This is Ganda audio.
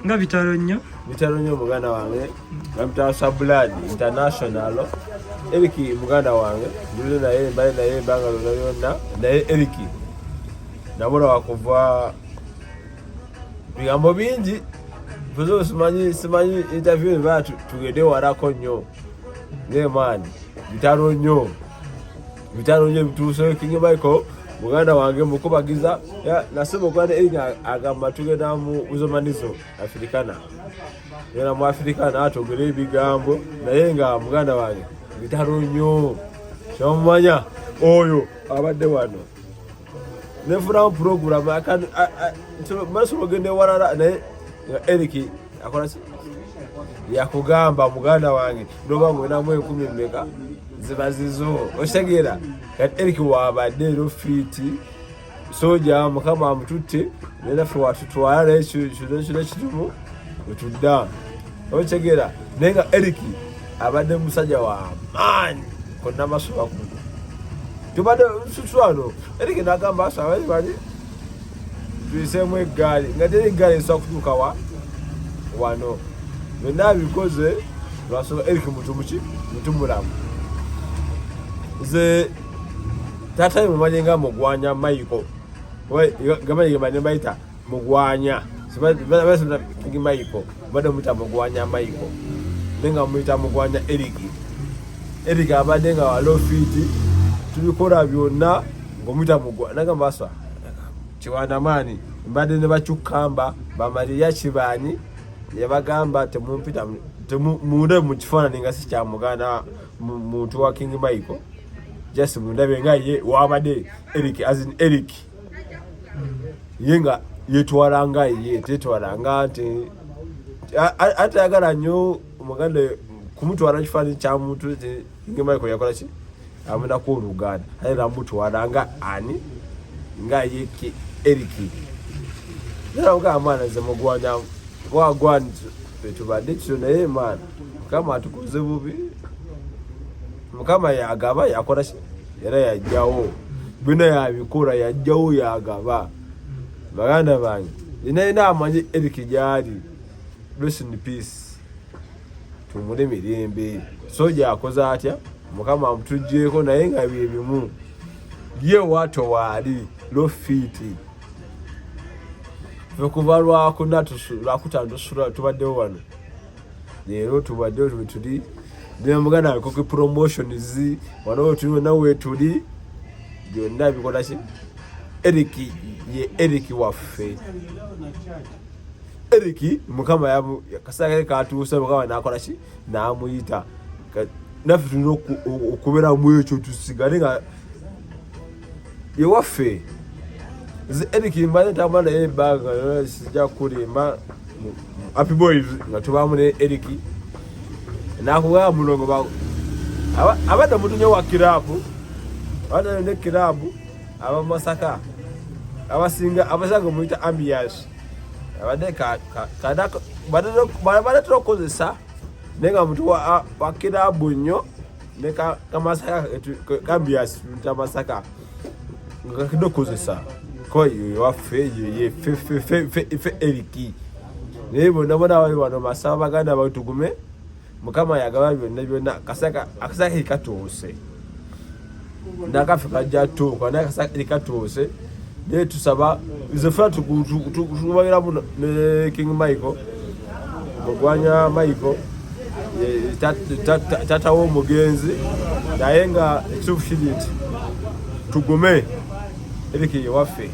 nga bitalo nnyo muganda wange bamutala Sablad International. Eric muganda wange ndule naye mbali naye banga yonna naye Eric nabula wakuva bigambo bingi buzo simanyi interview batu tugende warako nnyo ne man bitalo nnyo bituse King Michael muganda wange mukubagiza ya nasema kwani Eric agamba tugenda mu uzomanizo Africana yana mu Africana atogere bigambo naye nga muganda wange bitalo nnyo kyomanya oyo abadde wano nefuna program akan maso gende warara naye Eric akola yakugamba muganda wange ndoba ngwena mu 10 meka zibazizo oshegera kati Eric wabadde ro fiti soja mukama amututte nenda fe watutwala ekyo kitumu otudda oshegera nenga Eric abadde musajja wa maanyi konna masoba ku tubadde suswano Eric nagamba asabali bali tuisemu eggaali nga teri eggaali esobola kutuuka wano byonna bikoze lwasoba Eric mutumulamu ze tata mumanyi nga mugwanya Michael gamanyi bayita mugwanya sibasibula King Michael bade muta mugwanya Michael nenga muita mugwanya Eric abadde nga walo fiti tubikola byonna ngomuita mugwa nagamba aswa kiwanamani mbadde ne bachukamba bamalira kibani yabagamba temumpita munde mu kifaananyi nga si kya muganda muntu wa King Michael just mundabe nga ye wabadde Eric as in Eric yenga yetwalanga ye tetwalanga nti atayagala nnyo omuganda kumutwala kifaananyi kya muntu King Michael yakola ki amuna ku Uganda era mutwalanga ani nga ye Eric nera nga amana ze mugwanya wagwan tubadde kyo naye mana kama atukuze bubi mukama yagaba yakola era yajjawo bino yabikora yajjawo yagaba baganda bange ina amanyi Eric gyali rest in peace tumule mirembe soja akoza atya mukama amutujjeko naye nga bimu ye wato wali lo fiti okuvalwako lwakutandusula tubaddewo wano leero tubaddewo tuli nemuganda alikoke promotions wano tuli nawe tuli byonna bikola ki Eric ye Eric waffe Eric mukama kasaka katuusa mukama nakola ki namuyita naffe tulina okubeera mu ekyo tusigale nga ye waffe Eric mbane tamana ebaga sija kulimba Happy Boys nga tubamu ne Eric nakuwa mulongo ba abada mutunye wa kirabu abada ne kirabu aba Masaka abasinga muita ambiance abade kada bada trokozesa nenga mutu wa kirabu nnyo ne ka Masaka ambiance muta Masaka ngakidokozesa koyo waffe ye fe Eric nebo nabona wali wano masaba baganda batugume mukama yagaba byonna akasaka ikatose ndakafika jato kwa nakasaka ikatose ne tusaba izefa tukubagira ne King Michael mugwanya Michael tata wo mugenzi nayenga ekitufu kiri tugume Eric waffe